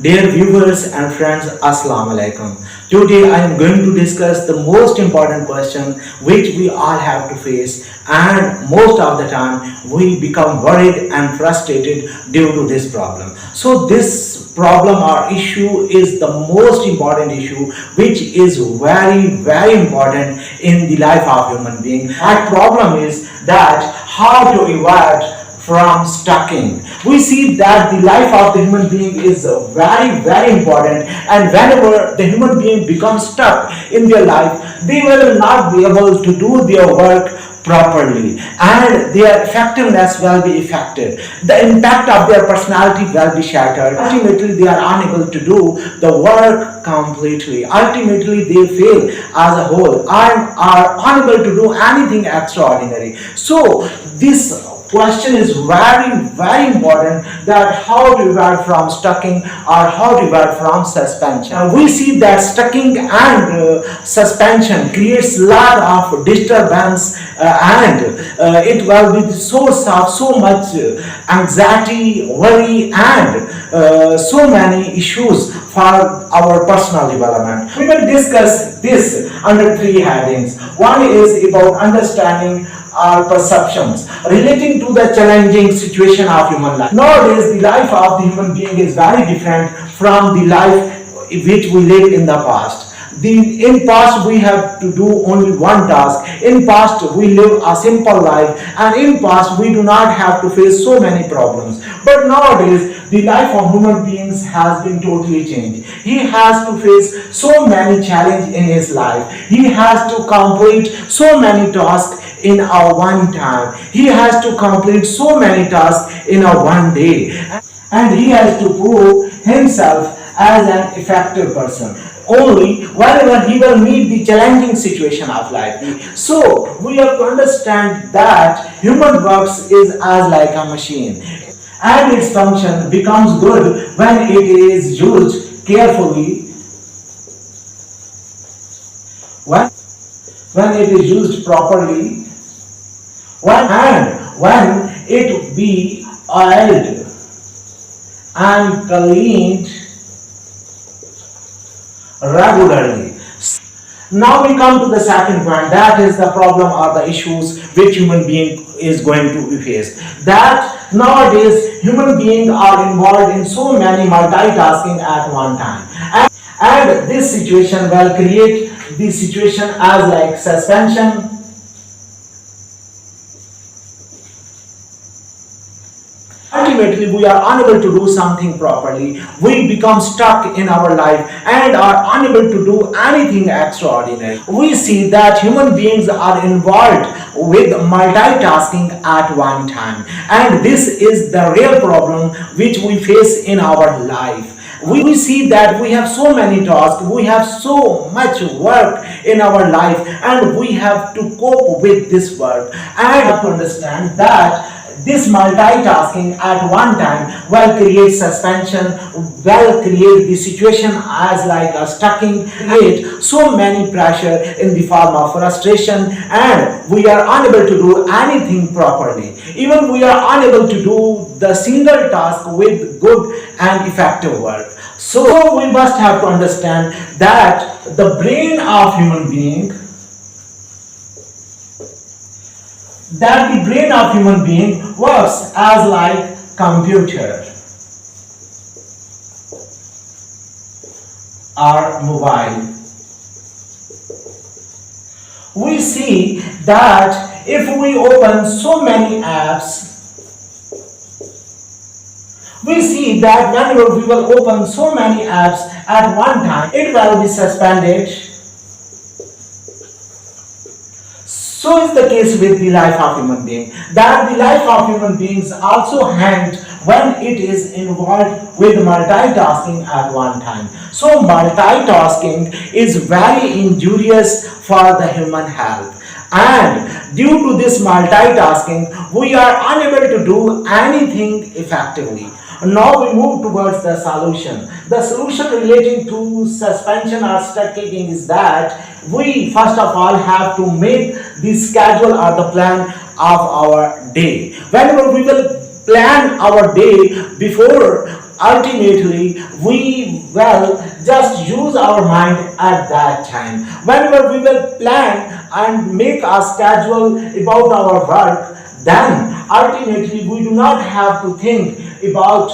Dear viewers and friends, Assalamu alaikum. Today I am going to discuss the most important question which we all have to face, and most of the time we become worried and frustrated due to this problem. So this problem or issue is the most important issue which is very important in the life of human being. That problem is that how to avoid from stucking. We see that the life of the human being is very important, and whenever the human being becomes stuck in their life, they will not be able to do their work properly, and their effectiveness will be affected. The impact of their personality will be shattered. Ultimately they are unable to do the work completely. Ultimately they fail as a whole and are unable to do anything extraordinary. So this question is very important, that how to avoid from stucking or how to avoid from suspension. We see that stucking and suspension creates lot of disturbance, and it will be the source of so much anxiety, worry, and so many issues for our personal development. We will discuss this under three headings. One is about understanding our perceptions relating to the challenging situation of human life. Nowadays, the life of the human being is very different from the life which we lived in the past. In past we have to do only one task. In past we live a simple life, and in past we do not have to face so many problems. But nowadays the life of human beings has been totally changed. He has to face so many challenges in his life. He has to complete so many tasks in a one time. He has to complete so many tasks in a one day, and he has to prove himself as an effective person only whenever he will meet the challenging situation of life. So we have to understand that human works is as like a machine, and its function becomes good when it is used carefully, when, when it is used properly, when it be oiled and cleaned regularly. Now we come to the second point, that is the problem or the issues which human being is going to face. That nowadays human beings are involved in so many multitasking at one time, and this situation will create the situation as like suspension. Ultimately we are unable to do something properly. We become stuck in our life and are unable to do anything extraordinary. We see that human beings are involved with multitasking at one time, and this is the real problem which we face in our life. We see that we have so many tasks, we have so much work in our life, and we have to cope with this work, and to understand that this multitasking at one time will create suspension, will create the situation as like a stucking, create so many pressure in the form of frustration, and we are unable to do anything properly. Even we are unable to do the single task with good and effective work. So we must have to understand that the brain of human being, works as like computer or mobile. We see that if we open so many apps, we see that whenever we will open so many apps at one time, it will be suspended. So is the case with the life of human being, that the life of human beings also hangs when it is involved with multitasking at one time. So multitasking is very injurious for the human health, and due to this multitasking we are unable to do anything effectively. Now we move towards the solution. The solution relating to suspension or stucking is that we first of all have to make the schedule or the plan of our day. Whenever we will plan our day before ultimately we will just use our mind at that time. Whenever we will plan and make a schedule about our work, then ultimately we do not have to think about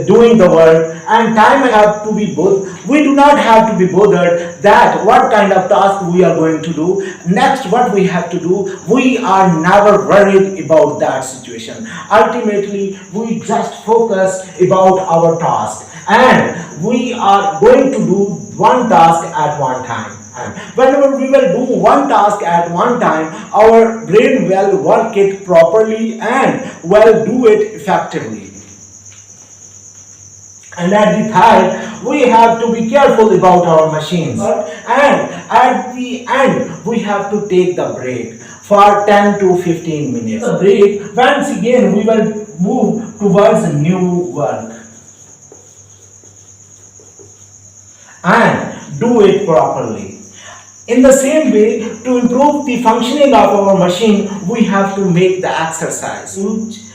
doing the work, and time have to be both. We do not have to be bothered that what kind of task we are going to do next, what we have to do. We are never worried about that situation. Ultimately we just focus about our task, and we are going to do one task at one time. And whenever we will do one task at one time, our brain will work it properly and will do it effectively. And at the third, we have to be careful about our machines. And at the end, we have to take the break for 10 to 15 minutes. The break, once again, we will move towards new work and do it properly. In the same way, to improve the functioning of our machine, we have to make the exercise.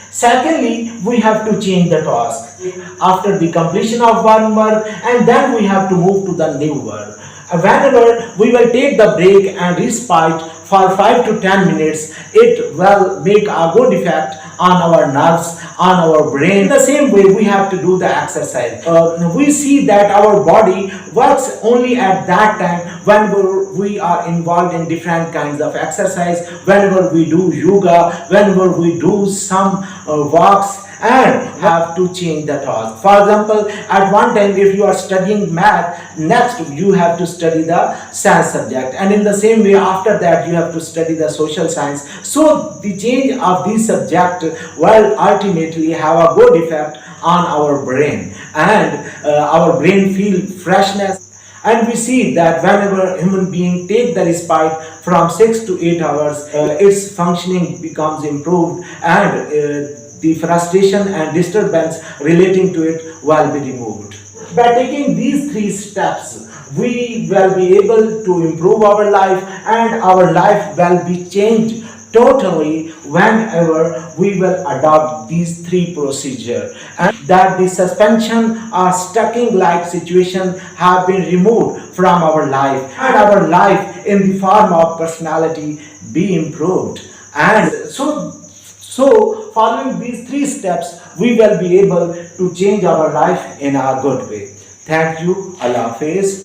Secondly, we have to change the task after the completion of one work, and then we have to move to the new work. Whenever we will take the break and respite for 5 to 10 minutes, it will make a good effect on our nerves, on our brain. In the same way, we have to do the exercise. We see that our body works only at that time whenever we are involved in different kinds of exercise, whenever we do yoga, whenever we do some walks, and have to change the task. For example, at one time, if you are studying math, next you have to study the science subject, and in the same way, after that, you have to study the social science. So, the change of these subject will ultimately have a good effect on our brain, and our brain feel freshness. And we see that whenever human being take the respite from 6 to 8 hours, its functioning becomes improved, and the frustration and disturbance relating to it will be removed. By taking these three steps, we will be able to improve our life, and our life will be changed totally whenever we will adopt these three procedures, and that the suspension or stucking like situation have been removed from our life, and our life in the form of personality be improved. And so following these three steps, we will be able to change our life in a good way. Thank you. Allah Hafiz.